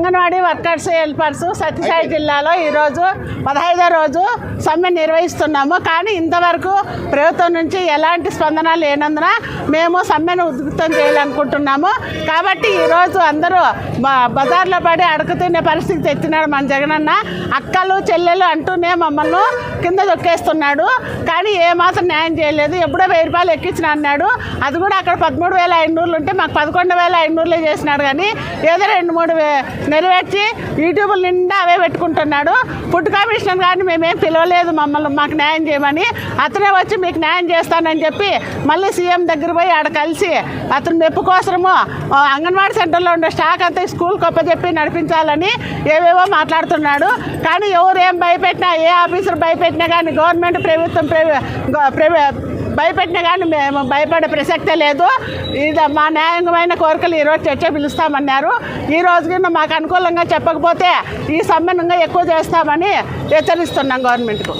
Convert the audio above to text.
Anganwadi workers helpers Sathya Sai జిల్లాలో ఈరోజు 15వ రోజు సమ్మె నిర్వహిస్తున్నాము. కానీ ఇంతవరకు ప్రభుత్వం నుంచి ఎలాంటి స్పందన లేనందున మేము సమ్మెను ఉధృతం చేయాలనుకుంటున్నాము. కాబట్టి ఈరోజు అందరూ బజార్లో పడి అడుగుతున్న పరిస్థితి తెచ్చినాడు మన జగనన్న. అక్కలు చెల్లెలు అంటూనే మమ్మల్ని కింద దొక్కేస్తున్నాడు. కానీ ఏమాత్రం న్యాయం చేయలేదు. ఎప్పుడో 1000 రూపాయలు ఎక్కించిన అన్నాడు. అది కూడా అక్కడ 13,500 ఉంటే మాకు 11,500 చేసినాడు. కానీ ఏదో 2-3 నెరవేర్చి యూట్యూబ్ నిండా అవే పెట్టుకుంటున్నాడు. ఫుడ్ కమిషనర్ కానీ మేమేం పిలవలేదు మమ్మల్ని మాకు న్యాయం చేయమని. అతనే వచ్చి మీకు న్యాయం చేస్తానని చెప్పి మళ్ళీ సీఎం దగ్గర పోయి ఆడ కలిసి అతను మెప్పు కోసము అంగన్వాడీ సెంటర్లో ఉండే స్టాక్ అంతా స్కూల్కి ఒప్పచెప్పి నడిపించాలని ఏవేవో మాట్లాడుతున్నాడు. కానీ ఎవరు ఏం భయపెట్టినా, ఏ ఆఫీసర్ భయపెట్టినా కానీ, గవర్నమెంట్ ప్రభుత్వం భయపెట్టినా కానీ మేము భయపడే ప్రసక్తే లేదు. ఇది మా న్యాయమైన కోరికలు ఈరోజు చర్చ పిలుస్తామన్నారు. ఈ రోజు కింద మాకు అనుకూలంగా చెప్పకపోతే ఈ సమ్మెను ఎక్కువ చేస్తామని హెచ్చరిస్తున్నాం గవర్నమెంట్కు.